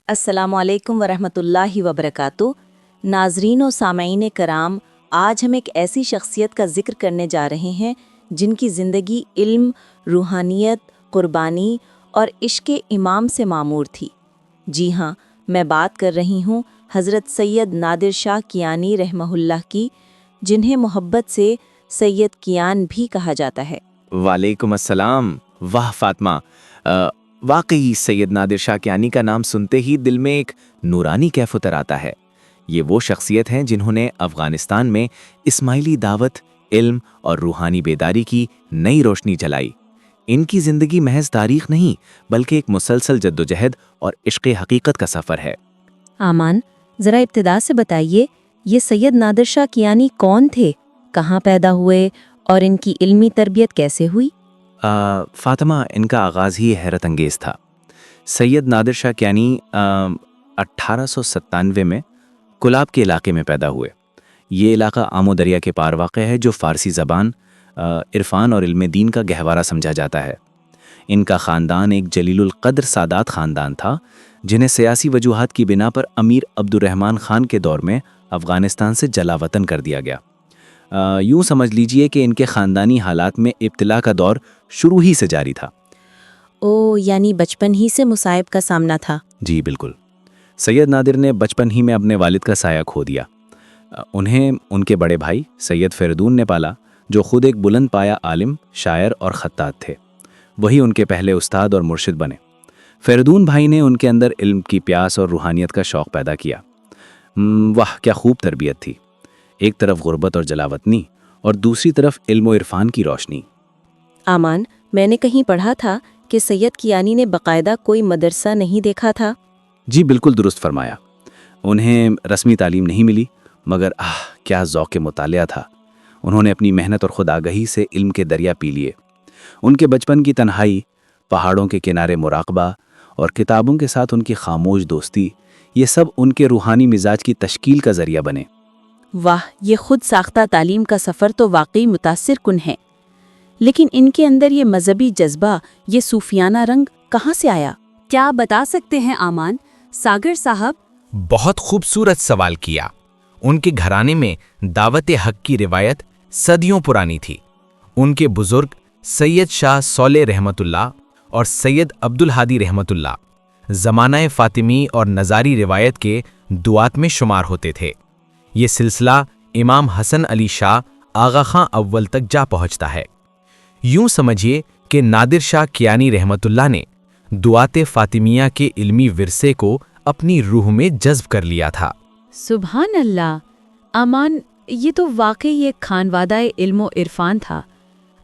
السلام علیکم ورحمۃ اللہ وبرکاتہ۔ ناظرین و سامعین کرام، آج ہم ایک ایسی شخصیت کا ذکر کرنے جا رہے ہیں جن کی زندگی علم، روحانیت، قربانی اور عشق امام سے معمور تھی۔ جی ہاں، میں بات کر رہی ہوں حضرت سید نادر شاہ کیانی رحمہ اللہ کی، جنہیں محبت سے سید کیان بھی کہا جاتا ہے۔ وعلیکم السلام۔ واہ فاطمہ، واقعی سید نادر شاہ کیانی کا نام سنتے ہی دل میں ایک نورانی کیف اتر آتا ہے۔ یہ وہ شخصیت ہیں جنہوں نے افغانستان میں اسماعیلی دعوت، علم اور روحانی بیداری کی نئی روشنی جلائی۔ ان کی زندگی محض تاریخ نہیں بلکہ ایک مسلسل جدوجہد اور عشق حقیقت کا سفر ہے۔ آمان، ذرا ابتدا سے بتائیے، یہ سید نادر شاہ کیانی کون تھے، کہاں پیدا ہوئے اور ان کی علمی تربیت کیسے ہوئی؟ فاطمہ، ان کا آغاز ہی حیرت انگیز تھا۔ سید نادر شاہ کیانی 1897 میں کلاب کے علاقے میں پیدا ہوئے۔ یہ علاقہ آمو دریا کے پار واقع ہے، جو فارسی زبان، عرفان اور علم دین کا گہوارہ سمجھا جاتا ہے۔ ان کا خاندان ایک جلیل القدر سادات خاندان تھا، جنہیں سیاسی وجوہات کی بنا پر امیر عبد الرحمن خان کے دور میں افغانستان سے جلا وطن کر دیا گیا۔ یوں سمجھ لیجئے کہ ان کے خاندانی حالات میں ابتلا کا دور شروع ہی سے جاری تھا۔ یعنی بچپن ہی سے مصائب کا سامنا تھا۔ جی بالکل۔ سید نادر نے بچپن ہی میں اپنے والد کا سایہ کھو دیا۔ انہیں ان کے بڑے بھائی سید فریدون نے پالا، جو خود ایک بلند پایا عالم، شاعر اور خطاط تھے۔ وہی ان کے پہلے استاد اور مرشد بنے۔ فریدون بھائی نے ان کے اندر علم کی پیاس اور روحانیت کا شوق پیدا کیا۔ واہ، کیا خوب تربیت تھی! ایک طرف غربت اور جلاوطنی اور دوسری طرف علم و عرفان کی روشنی۔ آمان، میں نے کہیں پڑھا تھا کہ سید کیانی نے باقاعدہ کوئی مدرسہ نہیں دیکھا تھا۔ جی بالکل درست فرمایا۔ انہیں رسمی تعلیم نہیں ملی، مگر کیا ذوق مطالعہ تھا۔ انہوں نے اپنی محنت اور خود آگہی سے علم کے دریا پی لیے۔ ان کے بچپن کی تنہائی، پہاڑوں کے کنارے مراقبہ اور کتابوں کے ساتھ ان کی خاموش دوستی، یہ سب ان کے روحانی مزاج کی تشکیل کا ذریعہ بنے۔ واہ، یہ خود ساختہ تعلیم کا سفر تو واقعی متاثر کن ہے۔ لیکن ان کے اندر یہ مذہبی جذبہ، یہ صوفیانہ رنگ کہاں سے آیا؟ کیا بتا سکتے ہیں آمان؟ ساگر صاحب، بہت خوبصورت سوال کیا۔ ان کے گھرانے میں دعوت حق کی روایت صدیوں پرانی تھی۔ ان کے بزرگ سید شاہ سولے رحمت اللہ اور سید عبدالہادی رحمت اللہ زمانہ فاطمی اور نظاری روایت کے دعات میں شمار ہوتے تھے۔ یہ سلسلہ امام حسن علی شاہ آغا خاں اول تک جا پہنچتا ہے۔ یوں سمجھیے کہ نادر شاہ کیانی رحمت اللہ نے دعات فاطمیہ کے علمی ورثے کو اپنی روح میں جذب کر لیا تھا۔ سبحان اللہ! امان، یہ تو واقعی ایک خانوادہ علم و عرفان تھا۔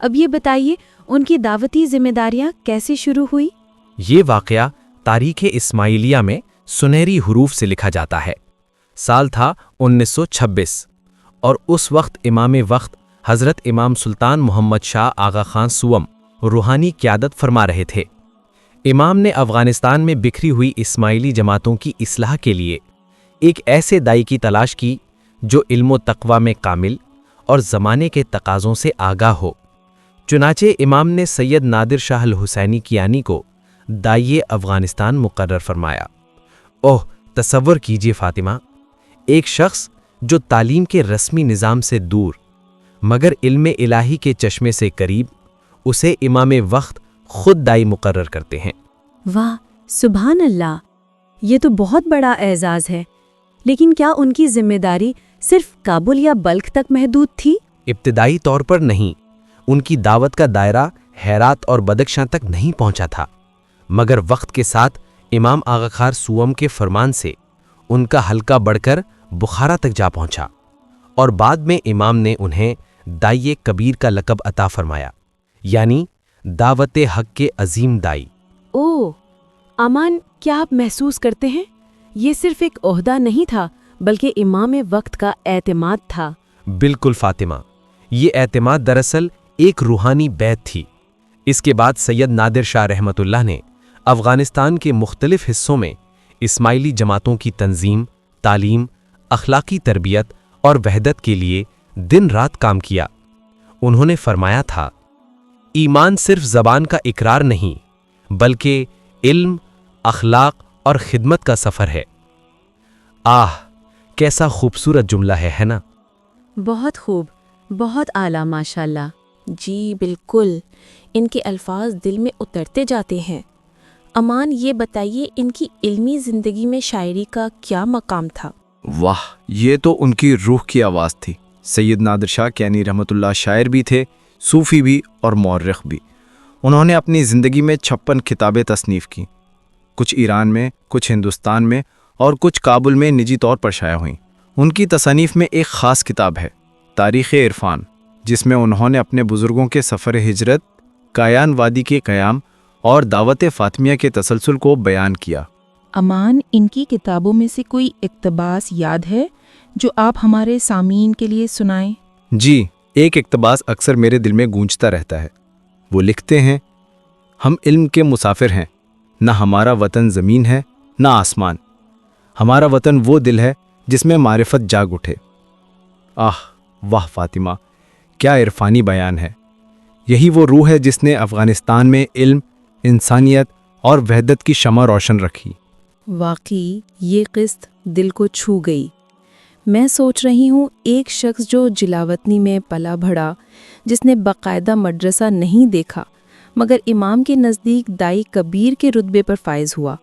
اب یہ بتائیے، ان کی دعوتی ذمہ داریاں کیسے شروع ہوئی؟ یہ واقعہ تاریخ اسماعیلیہ میں سنہری حروف سے لکھا جاتا ہے۔ سال تھا 1926 اور اس وقت امام وقت حضرت امام سلطان محمد شاہ آغا خان سوم روحانی قیادت فرما رہے تھے۔ امام نے افغانستان میں بکھری ہوئی اسماعیلی جماعتوں کی اصلاح کے لیے ایک ایسے دائی کی تلاش کی جو علم و تقوی میں کامل اور زمانے کے تقاضوں سے آگاہ ہو۔ چنانچہ امام نے سید نادر شاہ الحسینی کیانی کو دائی افغانستان مقرر فرمایا۔ تصور کیجئے فاطمہ، ایک شخص جو تعلیم کے رسمی نظام سے دور مگر علم الہی کے چشمے سے قریب، اسے امام وقت خود دائی مقرر کرتے ہیں۔ واہ، سبحان اللہ! یہ تو بہت بڑا اعزاز ہے۔ لیکن کیا ان کی ذمہ داری صرف کابل یا بلخ تک محدود تھی؟ ابتدائی طور پر نہیں۔ ان کی دعوت کا دائرہ ہیرات اور بدخشاں تک نہیں پہنچا تھا، مگر وقت کے ساتھ امام آغا خان سوم کے فرمان سے ان کا حلقہ بڑھ کر بخارا تک جا پہنچا، اور بعد میں امام نے انہیں دائی کبیر کا لقب عطا فرمایا، یعنی دعوت حق کے عظیم دائی۔ امان، کیا آپ محسوس کرتے ہیں یہ صرف ایک عہدہ نہیں تھا بلکہ امام وقت کا اعتماد تھا؟ بالکل فاطمہ، یہ اعتماد دراصل ایک روحانی بیعت تھی۔ اس کے بعد سید نادر شاہ رحمت اللہ نے افغانستان کے مختلف حصوں میں اسماعیلی جماعتوں کی تنظیم، تعلیم، اخلاقی تربیت اور وحدت کے لیے دن رات کام کیا۔ انہوں نے فرمایا تھا، ایمان صرف زبان کا اقرار نہیں بلکہ علم، اخلاق اور خدمت کا سفر ہے۔ آہ، کیسا خوبصورت جملہ ہے نا؟ بہت خوب، بہت اعلیٰ ماشاءاللہ۔ جی بالکل، ان کے الفاظ دل میں اترتے جاتے ہیں۔ امان، یہ بتائیے ان کی علمی زندگی میں شاعری کا کیا مقام تھا؟ واہ، یہ تو ان کی روح کی آواز تھی۔ سید نادر شاہ کیانی رحمۃ اللہ شاعر بھی تھے، صوفی بھی اور مورخ بھی۔ انہوں نے اپنی زندگی میں 56 کتابیں تصنیف کیں، کچھ ایران میں، کچھ ہندوستان میں اور کچھ کابل میں نجی طور پر شائع ہوئیں۔ ان کی تصانیف میں ایک خاص کتاب ہے، تاریخ عرفان، جس میں انہوں نے اپنے بزرگوں کے سفر ہجرت، کایان وادی کے قیام اور دعوت فاطمیہ کے تسلسل کو بیان کیا۔ امان، ان کی کتابوں میں سے کوئی اقتباس یاد ہے جو آپ ہمارے سامعین کے لیے سنائیں؟ جی، ایک اقتباس اکثر میرے دل میں گونجتا رہتا ہے۔ وہ لکھتے ہیں، ہم علم کے مسافر ہیں، نہ ہمارا وطن زمین ہے نہ آسمان، ہمارا وطن وہ دل ہے جس میں معرفت جاگ اٹھے۔ آہ واہ فاطمہ، کیا عرفانی بیان ہے! یہی وہ روح ہے جس نے افغانستان میں علم، انسانیت اور وحدت کی شمع روشن رکھی۔ واقعی یہ قسط دل کو چھو گئی۔ میں سوچ رہی ہوں، ایک شخص جو جلاوطنی میں پلا بڑھا، جس نے باقاعدہ مدرسہ نہیں دیکھا مگر امام کے نزدیک دائی کبیر کے رتبے پر فائز ہوا،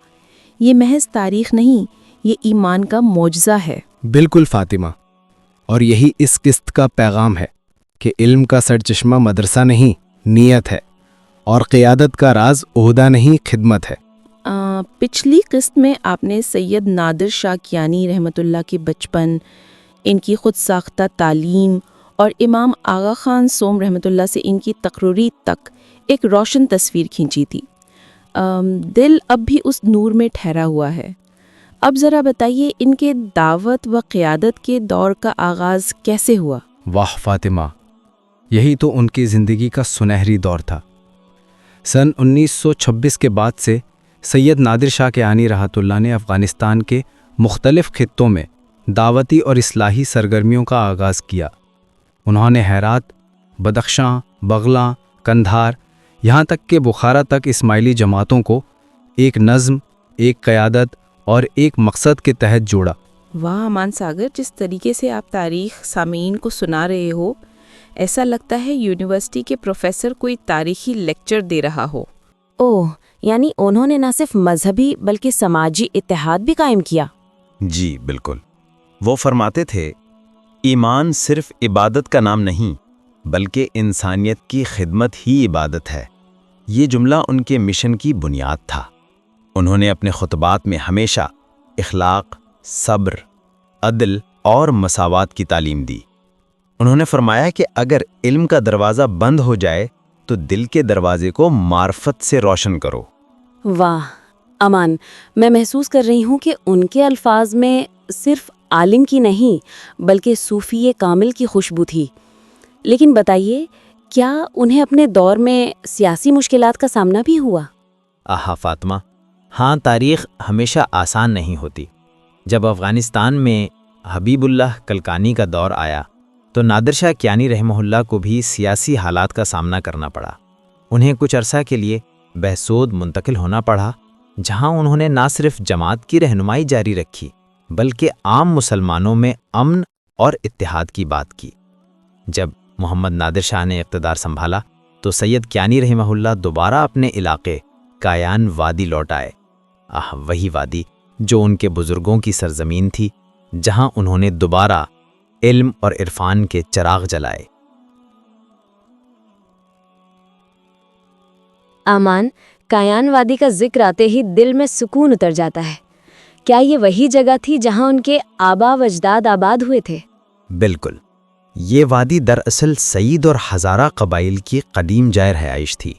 یہ محض تاریخ نہیں، یہ ایمان کا معجزہ ہے۔ بالکل فاطمہ، اور یہی اس قسط کا پیغام ہے کہ علم کا سرچشمہ مدرسہ نہیں، نیت ہے، اور قیادت کا راز عہدہ نہیں، خدمت ہے۔ پچھلی قسط میں آپ نے سید نادر شاہ کیانی رحمۃ اللہ کے بچپن، ان کی خود ساختہ تعلیم اور امام آغا خان سوم رحمۃ اللہ سے ان کی تقرری تک ایک روشن تصویر کھینچی تھی۔ دل اب بھی اس نور میں ٹھہرا ہوا ہے۔ اب ذرا بتائیے، ان کے دعوت و قیادت کے دور کا آغاز کیسے ہوا؟ واہ فاطمہ، یہی تو ان کی زندگی کا سنہری دور تھا۔ سن 1926 کے بعد سے سید نادر شاہ کیانی رحمۃ اللہ نے افغانستان کے مختلف خطوں میں دعوتی اور اصلاحی سرگرمیوں کا آغاز کیا۔ انہوں نے ہرات، بدخشاں، بغلاں، قندھار، یہاں تک کہ بخارا تک اسماعیلی جماعتوں کو ایک نظم، ایک قیادت اور ایک مقصد کے تحت جوڑا۔ واہ امان ساگر، جس طریقے سے آپ تاریخ سامعین کو سنا رہے ہو، ایسا لگتا ہے یونیورسٹی کے پروفیسر کوئی تاریخی لیکچر دے رہا ہو۔ اوہ، یعنی انہوں نے نہ صرف مذہبی بلکہ سماجی اتحاد بھی قائم کیا۔ جی بالکل، وہ فرماتے تھے، ایمان صرف عبادت کا نام نہیں بلکہ انسانیت کی خدمت ہی عبادت ہے۔ یہ جملہ ان کے مشن کی بنیاد تھا۔ انہوں نے اپنے خطبات میں ہمیشہ اخلاق، صبر، عدل اور مساوات کی تعلیم دی۔ انہوں نے فرمایا کہ اگر علم کا دروازہ بند ہو جائے تو دل کے دروازے کو معرفت سے روشن کرو۔ واہ امان، میں محسوس کر رہی ہوں کہ ان کے الفاظ میں صرف عالم کی نہیں بلکہ صوفی کامل کی خوشبو تھی۔ لیکن بتائیے، کیا انہیں اپنے دور میں سیاسی مشکلات کا سامنا بھی ہوا؟ آہا فاطمہ، ہاں، تاریخ ہمیشہ آسان نہیں ہوتی۔ جب افغانستان میں حبیب اللہ کلکانی کا دور آیا تو نادر شاہ کیانی رحمہ اللہ کو بھی سیاسی حالات کا سامنا کرنا پڑا۔ انہیں کچھ عرصہ کے لیے بہسود منتقل ہونا پڑا، جہاں انہوں نے نہ صرف جماعت کی رہنمائی جاری رکھی بلکہ عام مسلمانوں میں امن اور اتحاد کی بات کی۔ جب محمد نادر شاہ نے اقتدار سنبھالا تو سید کیانی رحمہ اللہ دوبارہ اپنے علاقے کایان وادی لوٹ آئے۔ وہی وادی جو ان کے بزرگوں کی سرزمین تھی، جہاں انہوں نے دوبارہ علم اور عرفان کے چراغ جلائے۔ امان، کایان وادی کا ذکر آتے ہی دل میں سکون اتر جاتا ہے۔ کیا یہ وہی جگہ تھی جہاں ان کے آبا و اجداد آباد ہوئے تھے؟ بالکل، یہ وادی دراصل سعید اور ہزارہ قبائل کی قدیم جائے رہائش تھی۔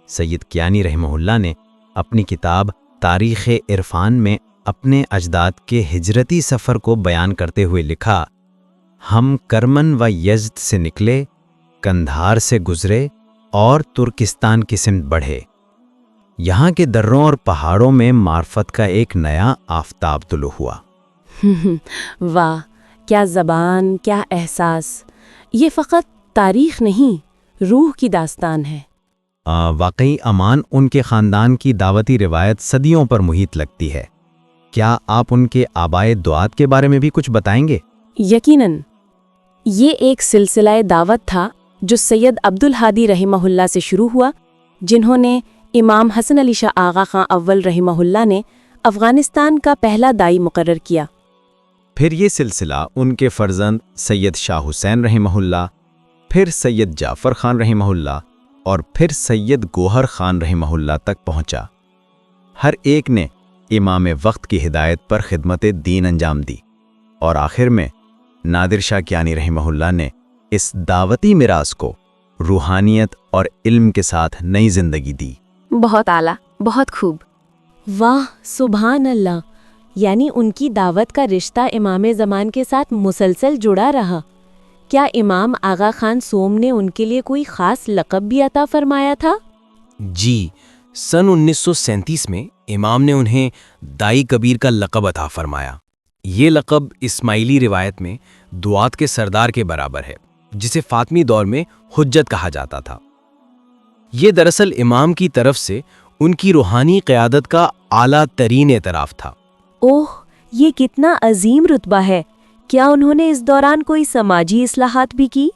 سید کیانی رحمہ اللہ نے اپنی کتاب تاریخ عرفان میں اپنے اجداد کے ہجرتی سفر کو بیان کرتے ہوئے لکھا، ہم کرمن و یزد سے نکلے، قندھار سے گزرے اور ترکستان کی سمت بڑھے۔ یہاں کے دروں اور پہاڑوں میں معرفت کا ایک نیا آفتاب طلوع ہوا۔ واہ، کیا زبان، کیا احساس! یہ فقط تاریخ نہیں، روح کی داستان ہے۔ واقعی امان، ان کے خاندان کی دعوتی روایت صدیوں پر محیط لگتی ہے۔ کیا آپ ان کے آبائے دعات کے بارے میں بھی کچھ بتائیں گے؟ یقیناً، یہ ایک سلسلہ دعوت تھا جو سید عبدالہادی رحمہ اللہ سے شروع ہوا، جنہوں نے امام حسن علی شاہ آغا خان اول رحمہ اللہ نے افغانستان کا پہلا داعی مقرر کیا۔ پھر یہ سلسلہ ان کے فرزند سید شاہ حسین رحمہ اللہ، پھر سید جعفر خان رحمہ اللہ اور پھر سید گوہر خان رحمہ اللہ تک پہنچا۔ ہر ایک نے امام وقت کی ہدایت پر خدمت دین انجام دی، اور آخر میں نادر شاہ کیانی رحمہ اللہ نے اس دعوتی میراث کو روحانیت اور علم کے ساتھ نئی زندگی دی۔ بہت اعلیٰ، بہت خوب۔ واہ، سبحان اللہ! یعنی ان کی دعوت کا رشتہ امام زمان کے ساتھ مسلسل جڑا رہا۔ کیا امام آغا خان سوم نے ان کے لیے کوئی خاص لقب بھی عطا فرمایا تھا؟ جی، سن 1937 میں امام نے انہیں دائی کبیر کا لقب عطا فرمایا۔ یہ لقب اسماعیلی روایت میں دعات کے سردار کے برابر ہے، جسے فاطمی دور میں حجت کہا جاتا تھا۔ یہ دراصل امام کی طرف سے ان کی روحانی قیادت کا اعلیٰ ترین اعتراف تھا۔ اوہ، یہ کتنا عظیم رتبہ ہے! کیا انہوں نے اس دوران کوئی سماجی اصلاحات بھی کی؟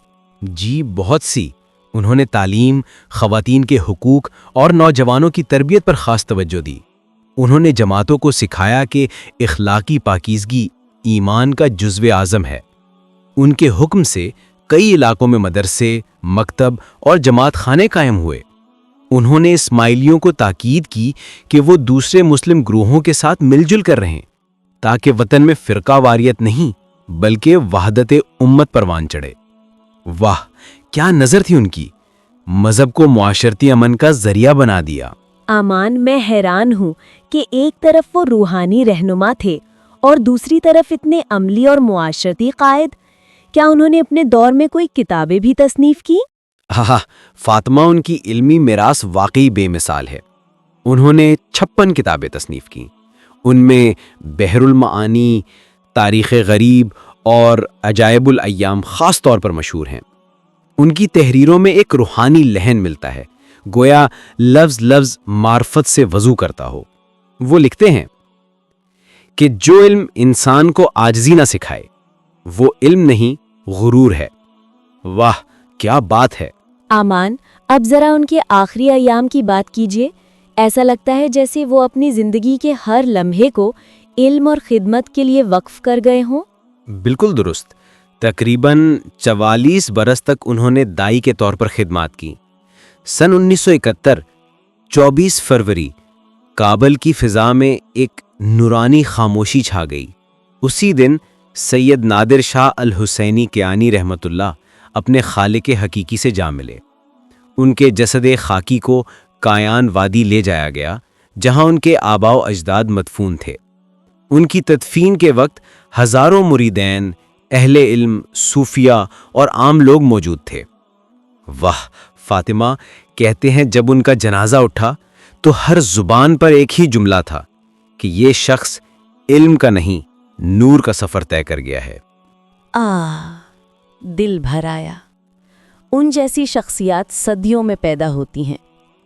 جی، بہت سی۔ انہوں نے تعلیم، خواتین کے حقوق اور نوجوانوں کی تربیت پر خاص توجہ دی۔ انہوں نے جماعتوں کو سکھایا کہ اخلاقی پاکیزگی ایمان کا جزو اعظم ہے۔ ان کے حکم سے کئی علاقوں میں مدرسے، مکتب اور جماعت خانے قائم ہوئے۔ انہوں نے اسماعیلیوں کو تاکید کی کہ وہ دوسرے مسلم گروہوں کے ساتھ مل جل کر رہیں، تاکہ وطن میں فرقہ واریت نہیں بلکہ وحدت امت پروان چڑھے۔ واہ، کیا نظر تھی ان کی! مذہب کو معاشرتی امن کا ذریعہ بنا دیا۔ امان، میں حیران ہوں کہ ایک طرف وہ روحانی رہنما تھے اور دوسری طرف اتنے عملی اور معاشرتی قائد۔ کیا انہوں نے اپنے دور میں کوئی کتابیں بھی تصنیف کی؟ ہاں، فاطمہ، ان کی علمی میراث واقعی بے مثال ہے۔ انہوں نے 56 کتابیں تصنیف کیں۔ ان میں بحر المعانی، تاریخ غریب اور عجائب الایام خاص طور پر مشہور ہیں۔ ان کی تحریروں میں ایک روحانی لہن ملتا ہے، گویا لفظ لفظ معرفت سے وضو کرتا ہو۔ وہ لکھتے ہیں کہ جو علم انسان کو عاجزی نہ سکھائے وہ علم نہیں، غرور ہے۔ واہ، کیا بات ہے! امان، اب ذرا ان کے آخری ایام کی بات کیجیے۔ ایسا لگتا ہے جیسے وہ اپنی زندگی کے ہر لمحے کو علم اور خدمت کے لیے وقف کر گئے ہوں۔ بالکل درست۔ تقریباً 44 برس تک انہوں نے دائی کے طور پر خدمات کی۔ سن 1971 24 فروری کابل کی فضا میں ایک نورانی خاموشی چھا گئی۔ اسی دن سید نادر شاہ الحسینی کیانی رحمۃ اللہ اپنے خالق حقیقی سے جا ملے۔ ان کے جسد خاکی کو کایان وادی لے جایا گیا، جہاں ان کے آباء و اجداد مدفون تھے۔ ان کی تدفین کے وقت ہزاروں مریدین، اہل علم، صوفیہ اور عام لوگ موجود تھے۔ واہ، فاطمہ کہتے ہیں جب ان کا جنازہ اٹھا تو ہر زبان پر ایک ہی جملہ تھا کہ یہ شخص علم کا نہیں، نور کا سفر طے کر گیا ہے۔ دل بھر آیا۔ ان جیسی شخصیات صدیوں میں پیدا ہوتی ہیں۔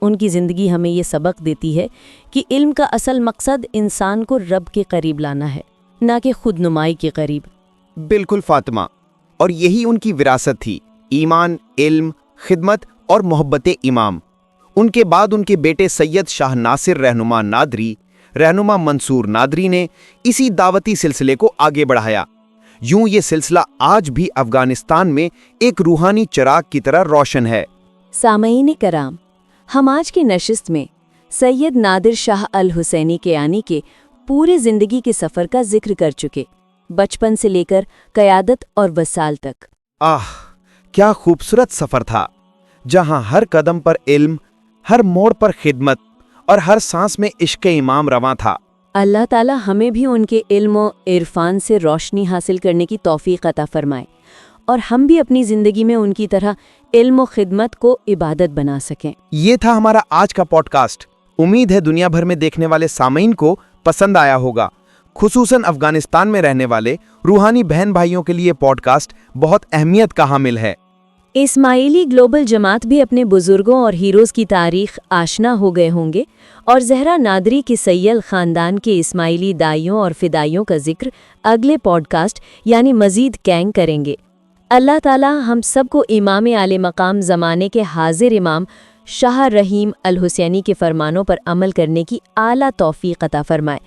ان کی زندگی ہمیں یہ سبق دیتی ہے کہ علم کا اصل مقصد انسان کو رب کے قریب لانا ہے، نہ کہ خود نمائی کے قریب۔ بالکل فاطمہ، اور یہی ان کی وراثت تھی، ایمان، علم، خدمت اور محبت امام۔ ان کے بعد ان کے بیٹے سید شاہ ناصر رہنما نادری، رہنما منصور نادری نے اسی دعوتی سلسلے کو آگے بڑھایا۔ یوں یہ سلسلہ آج بھی افغانستان میں ایک روحانی چراغ کی طرح روشن ہے۔ سامعین کرام، ہم آج کی نشست میں سید نادر شاہ الحسینی کیانی کے پورے زندگی کے سفر کا ذکر کر چکے، بچپن سے لے کر قیادت اور وصال تک۔ کیا خوبصورت سفر تھا، جہاں ہر قدم پر علم، ہر موڑ پر خدمت اور ہر سانس میں عشق امام رواں تھا۔ اللہ تعالی ہمیں بھی ان کے علم و عرفان سے روشنی حاصل کرنے کی توفیق عطا فرمائے، اور ہم بھی اپنی زندگی میں ان کی طرح علم و خدمت کو عبادت بنا سکیں۔ یہ تھا ہمارا آج کا پوڈ کاسٹ۔ امید ہے دنیا بھر میں دیکھنے والے سامعین کو پسند آیا ہوگا۔ خصوصاً افغانستان میں رہنے والے روحانی بہن بھائیوں کے لیے پوڈ کاسٹ بہت اہمیت کا حامل ہے۔ اسماعیلی گلوبل جماعت بھی اپنے بزرگوں اور ہیروز کی تاریخ آشنا ہو گئے ہوں گے اور زہرا نادری کے سیل خاندان کے اسماعیلی دائیوں اور فدائیوں کا ذکر اگلے پوڈ کاسٹ یعنی مزید کینگ کریں گے۔ اللہ تعالی ہم سب کو امام عالی مقام زمانے کے حاضر امام شاہ رحیم الحسینی کے فرمانوں پر عمل کرنے کی اعلیٰ توفیق عطا فرمائے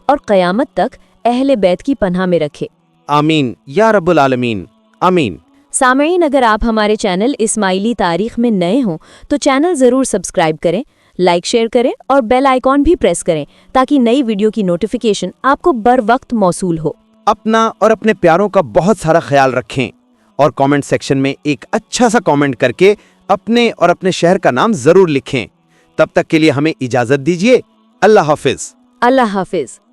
اور قیامت تک اہل بیت کی پناہ میں رکھے۔ آمین یا رب العالمین، آمین۔ سامعین، اگر آپ ہمارے چینل اسماعیلی تاریخ میں نئے ہوں تو چینل ضرور سبسکرائب کریں، لائک شیئر کریں اور بیل آئیکن بھی پریس کریں تاکہ نئی ویڈیو کی نوٹیفیکیشن آپ کو بر وقت موصول ہو۔ اپنا اور اپنے پیاروں کا بہت سارا خیال رکھیں اور کامنٹ سیکشن میں ایک اچھا سا کامنٹ کر کے اپنے اور اپنے شہر کا نام ضرور لکھیں۔ تب تک کے لیے ہمیں اجازت دیجیے۔ اللہ حافظ۔ اللہ حافظ۔